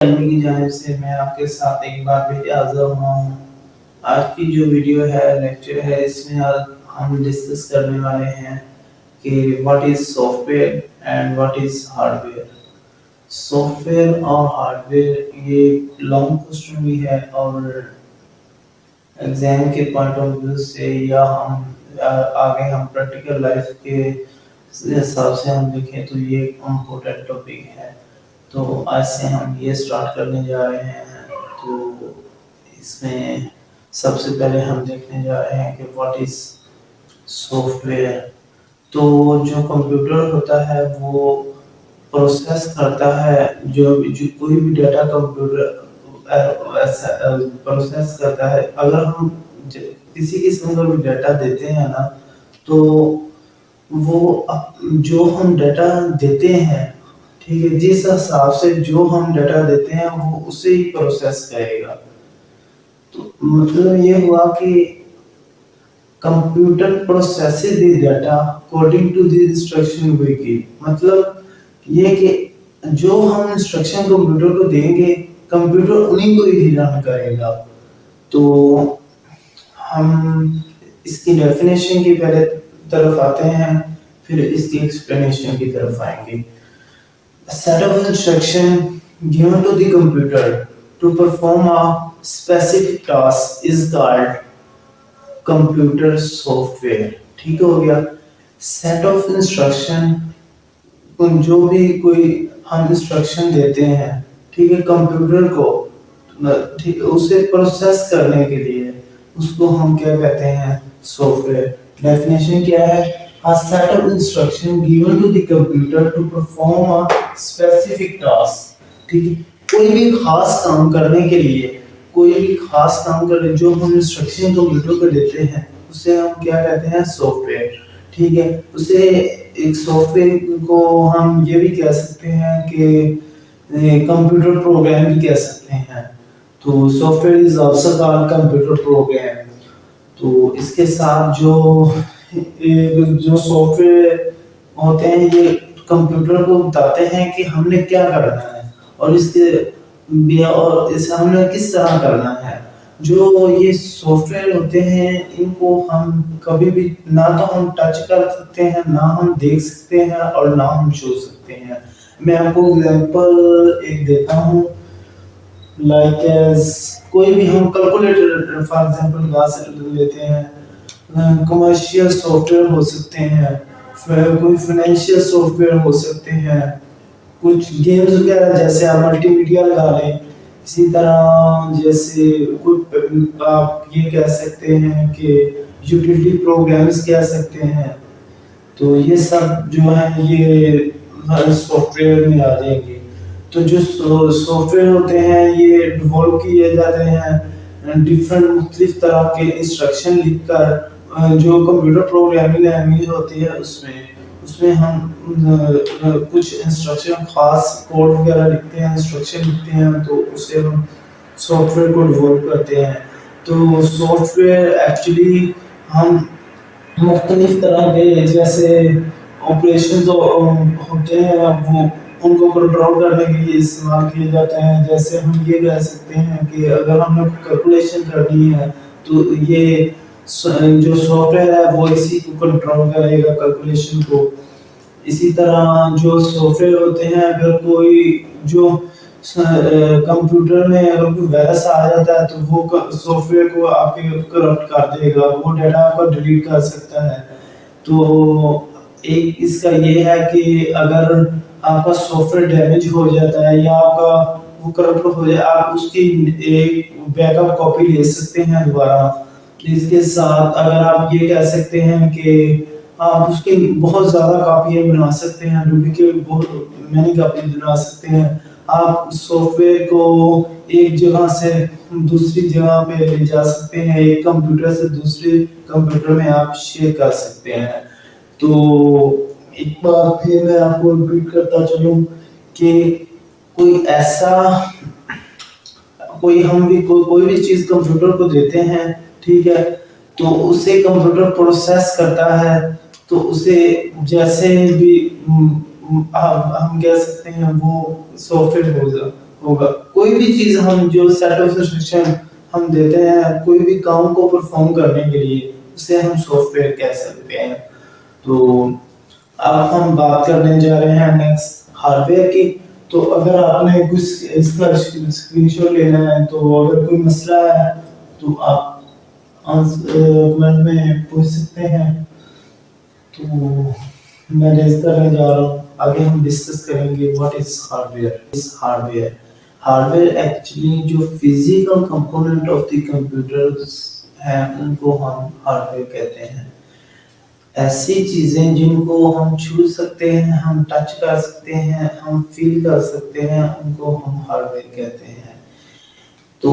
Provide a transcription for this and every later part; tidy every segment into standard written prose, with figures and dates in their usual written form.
Channel کی جانب سے میں آپ کے ساتھ ایک بار پھر حاضر ہوا ہوں۔ آج کی جو ویڈیو ہے لیکچر ہے، اس میں ہم ڈسکس کرنے والے ہیں کہ what is soft where and what is hard where. Soft where اور ہارڈ ویئر یہ لانگ کوسچن بھی ہے، اور ایگزام کے پوائنٹ آف ویو سے یا ہم آگے ہم پریکٹیکل لائف کے حساب سے ہم دیکھیں تو یہ ایک امپورٹنٹ ٹاپک ہے۔ تو آج سے ہم یہ سٹارٹ کرنے جا رہے ہیں۔ تو اس میں سب سے پہلے ہم دیکھنے جا رہے ہیں کہ واٹ از سافٹ ویئر۔ تو جو کمپیوٹر ہوتا ہے وہ پروسیس کرتا ہے، جو کوئی بھی ڈیٹا کمپیوٹر پروسیس کرتا ہے۔ اگر ہم کسی قسم کا بھی ڈیٹا دیتے ہیں نا، تو وہ جو ہم ڈیٹا دیتے ہیں، ٹھیک ہے، جس حساب سے جو ہم ڈیٹا دیتے ہیں وہ اسے ہی پروسیس کرے گا۔ تو مطلب یہ ہوا کہ computer processes the data according to the instruction we give. مطلب یہ کہ جو ہم انسٹرکشن کمپیوٹر کو دیں گے، کمپیوٹر انہیں کو ہی رن کرے گا۔ تو ہم اس کی ڈیفینیشن کی پہلے طرف آتے ہیں، پھر اس کی ایکسپلینیشن کی طرف آئیں گے۔ A set of instructions given to the computer to perform a specific task is called computer software۔ ٹھیک ہو گیا۔ Set of instruction، جو بھی کوئی ہم انسٹرکشن دیتے ہیں، ٹھیک ہے، کمپیوٹر کو اسے پروسیس کرنے کے لیے، اس کو ہم کیا کہتے ہیں؟ Soft where. ڈیفینیشن کیا ہے؟ A set of instructions given to the computer to perform a specific task۔ ٹھیک ہے، کوئی بھی خاص کام کرنے کے لیے، کوئی بھی خاص کام کرنے جو ہم انسٹرکشن کمپیوٹر کو دیتے ہیں، اسے ہم کیا کہتے ہیں؟ Soft where. ٹھیک ہے، اسے ایک سافٹ ویئر کو ہم یہ بھی کہہ سکتے ہیں کہ کمپیوٹر پروگرام بھی کہہ سکتے ہیں۔ تو soft where is also called computer program. تو اس کے ساتھ جو سافٹ ویئر ہوتے ہیں، یہ کمپیوٹر کو بتاتے ہیں کہ ہم نے کیا کرنا ہے، اور اسے ہم نے کس طرح کرنا ہے۔ جو یہ سافٹ ویئر ہوتے ہیں، ان کو ہم کبھی بھی نہ تو ہم ٹچ کر سکتے ہیں، نہ ہم دیکھ سکتے ہیں، اور نہ ہم چھو سکتے ہیں۔ میں آپ کو ایگزامپل ایک دیتا ہوں، لائک ایز کوئی بھی ہم کیلکولیٹر فار ایگزامپل لیتے ہیں، کمرشیل سافٹ ویئر ہو سکتے ہیں، کوئی فائنینشیل سافٹ ویئر ہو سکتے ہیں، کچھ گیمز وغیرہ جیسے آپ ملٹی میڈیا لگا لیں، اسی طرح جیسے آپ یہ کہہ سکتے ہیں کہ یوٹیلیٹی پروگرامز کہہ سکتے ہیں۔ تو یہ سب جو ہیں یہ سافٹ ویئر میں آ جائیں گے۔ تو جو سافٹ ویئر ہوتے ہیں یہ ڈیولپ کیے جاتے ہیں ڈیفرنٹ مختلف طرح کے انسٹرکشن لکھ کر، جو کمپیوٹر پروگرامنگ لینگویج ہوتی ہے اس میں ہم کچھ انسٹرکشن خاص کوڈ وغیرہ لکھتے ہیں، انسٹرکشن لکھتے ہیں، تو اسے ہم سافٹ ویئر کو ڈیولپ کرتے ہیں۔ تو سافٹ ویئر ایکچولی ہم مختلف طرح کے جیسے آپریشنز ہوتے ہیں، وہ ان کو کنٹرول کرنے کے لیے استعمال کیے جاتے ہیں۔ جیسے ہم یہ کہہ سکتے ہیں کہ اگر ہم نے کیلکولیشن کرنی ہے تو یہ جو سافٹ ویئر ہے وہ اسی کو کنٹرول کرے گا، کیلکولیشن کو۔ اسی طرح جو سافٹ ویئر ہوتے ہیں، اگر کوئی جو کمپیوٹر میں اگر کوئی وائرس آ جاتا ہے تو وہ سافٹ ویئر کو آپ کے کرپٹ کر دے گا، وہ ڈیٹا آپ کا ڈیلیٹ کر سکتا ہے۔ تو ایک اس کا یہ ہے کہ اگر آپ کا سافٹ ویئر ڈیمیج ہو جاتا ہے یا آپ کا وہ کرپٹ ہو جائے، آپ اس کی ایک بیک اپ کاپی لے سکتے ہیں دوبارہ۔ اس کے ساتھ اگر آپ یہ کہہ سکتے ہیں کہ آپ اس کی بہت زیادہ کاپیاں بنا سکتے ہیں، ڈپلیکیٹ بہت مینی کاپی بنا سکتے ہیں۔ آپ سافٹ ویئر کو ایک جگہ سے دوسری جگہ پہ لے جا سکتے ہیں، ایک کمپیوٹر سے دوسرے کمپیوٹر میں آپ شیئر کر سکتے ہیں۔ تو ایک بار پھر میں آپ کو ریپیٹ کرتا چلوں کہ ہم بھی کوئی بھی چیز کمپیوٹر کو دیتے ہیں، ٹھیک ہے، تو اسے کمپیوٹر پروسیس کرتا ہے، تو اسے جیسے بھی ہم کہہ سکتے ہیں وہ سافٹ ویئر ہوگا. کوئی بھی چیز ہم جو سیٹ آف انسٹرکشن ہم دیتے ہیں کوئی بھی کام کو پرفارم کرنے کے لیے اسے ہم سافٹ ویئر کہہ سکتے ہیں. تو اب ہم بات کرنے جا رہے ہیں نیکسٹ ہارڈ ویئر کی. تو اگر آپ نے کچھ اس کا اسکرین شاٹ لینا ہے تو اگر کوئی مسئلہ ہے تو آپ کمنٹ میں پوچھ سکتے ہیں. تو میں ریز کرنے جا رہا ہوں. آگے ہم ڈسکس کریں گے what is hardware. Hardware actually جو physical component of the computers ہیں ان کو ہم ہارڈ ویئر کہتے ہیں. ایسی چیزیں جن کو ہم چھو سکتے ہیں, ہم ٹچ کر سکتے ہیں, ہم فیل کر سکتے ہیں, ان کو ہم ہارڈ ویئر کہتے ہیں. تو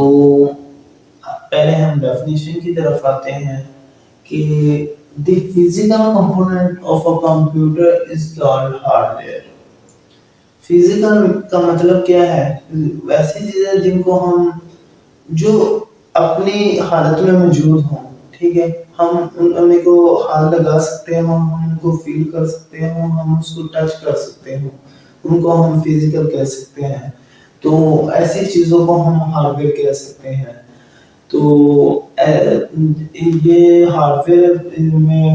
پہلے ہم ڈیفینیشن کی طرف آتے ہیں کہ the physical component of a computer is called hardware. Physical کا مطلب کیا ہے؟ ایسی چیزیں جن کو ہم جو اپنی حالت میں موجود ہوں, ٹھیک ہے, ہم ان کو ہاتھ لگا سکتے ہوں, ہم ان کو فیل کر سکتے ہوں, ہم اس کو ٹچ کر سکتے ہوں, ان کو ہم فزیکل کہہ سکتے ہیں. تو ایسی چیزوں کو ہم ہارڈ ویئر کہہ سکتے ہیں. تو یہ ہارڈ ویئر میں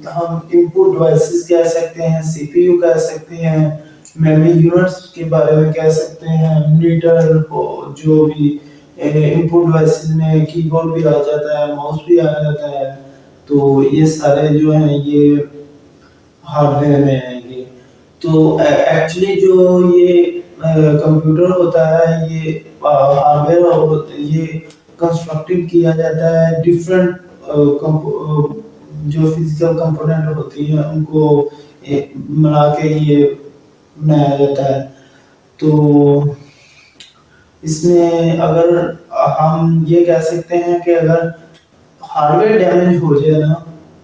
ہم انپٹ ڈیوائسز کہہ سکتے ہیں, سی پی یو کہہ سکتے ہیں, میموری یونٹس کے بارے میں کہہ سکتے ہیں, مانیٹر جو بھی انپٹ ڈیوائسز میں کی بورڈ بھی آ جاتا ہے, ماؤس بھی آ جاتا ہے. تو یہ سارے جو ہیں یہ ہارڈ ویئر میں آئیں گے. تو ایکچولی جو یہ کمپیوٹر ہوتا ہے یہ ہارڈ ویئر یہ کنسٹرکٹڈ کیا جاتا ہے ڈفرینٹ جو فزیکل کمپوننٹ ہوتی ہیں ان کو ملا کے یہ بنایا جاتا ہے. تو اس میں اگر ہم یہ کہہ سکتے ہیں کہ اگر ہارڈ ویئر ڈیمیج ہو جائے نا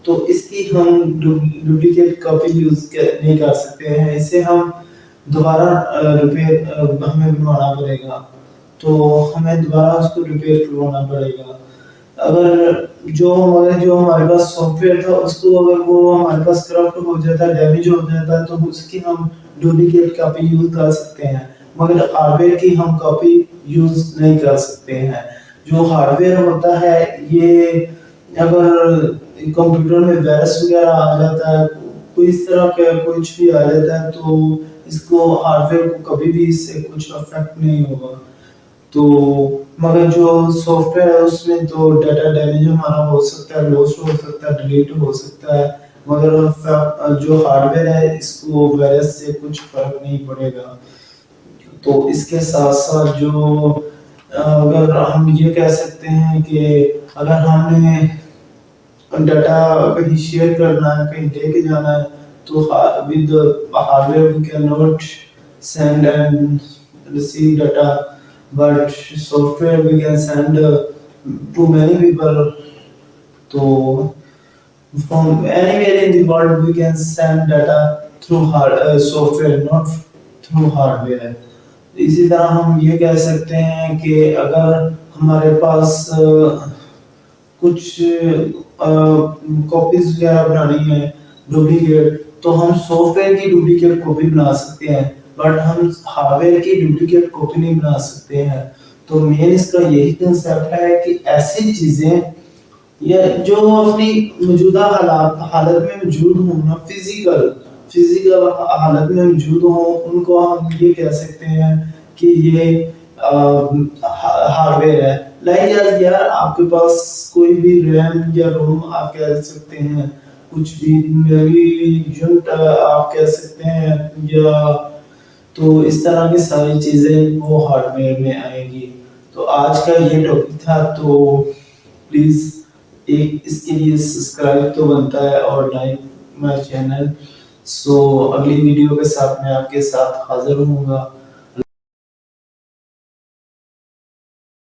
تو اس کی ہم ڈپلیکیٹ کاپی یوز نہیں کر سکتے ہیں, اسے ہم دوبارہ ریپیئر ہمیں بنوانا پڑے گا. تو ہمیں دوبارہ اس کو ریپیئر کروانا پڑے گا. اگر جو ہمارے پاس سافٹ ویئر تھا اس کو اگر وہ ہمارے پاس کرپٹ ہو جاتا ہے, ڈیمیج ہو جاتا ہے, تو اس کی ہم ڈپلیکیٹ کاپی یوز کر سکتے ہیں, مگر ہارڈ ویئر کی ہم کاپی یوز نہیں کر سکتے ہیں. جو ہارڈ ویئر ہوتا ہے یہ اگر کمپیوٹر میں وائرس وغیرہ آ جاتا ہے, کوئی اس طرح کا کچھ بھی آ جاتا ہے تو اس کو ہارڈ ویئر کو کبھی بھی اس سے کچھ افیکٹ نہیں ہوگا. تو مگر جو سافٹ ویئر ہے اس میں تو ڈیٹا ڈیمیج ہمارا ہو سکتا ہے, لوس ہو سکتا ہے, ڈیلیٹ ہو سکتا ہے, مگر جو ہارڈ ویئر ہے اس کو وائرس سے کچھ فرق نہیں پڑے گا. تو اس کے ساتھ ساتھ جو اگر ہم یہ کہہ سکتے ہیں کہ اگر ہم نے ڈیٹا کہیں شیئر کرنا ہے, کہیں لے کے جانا ہے, تو with hardware we cannot send and receive data, but software we can send to many people. So from anywhere in the world we can send data through software, not through hardware. اسی طرح ہم یہ کہہ سکتے ہیں کہ اگر ہمارے پاس کچھ کاپیز وغیرہ بنانی ہے ڈپلیکیٹ, تو ہم سافٹ ویئر کی ڈپلیکیٹ کاپی بنا سکتے ہیں, بٹ ہم ہارڈ ویئر کی ڈپلیکیٹ کاپی نہیں بنا سکتے ہیں. تو مین اس کا یہی کنسیپٹ ہے کہ ایسی چیزیں یا جو اپنی موجودہ حالت میں موجود ہوں نا, فزیکل حالت میں موجود ہوں, ان کو ہم یہ کہہ سکتے ہیں کہ یہ ہارڈ ویئر ہے. لائک یار آپ کے پاس کوئی بھی ریم یا روم آپ کہہ سکتے ہیں, کچھ بھی میموری یونٹ آپ کہہ سکتے ہیں, یا تو اس طرح کی ساری چیزیں وہ ہارڈ ویئر میں آئیں گی. تو آج کا یہ ٹاپک تھا, تو پلیز اس کے لیے سبسکرائب تو بنتا ہے اور لائک مائی چینل. سو اگلی ویڈیو کے ساتھ میں آپ کے ساتھ حاضر ہوں گا.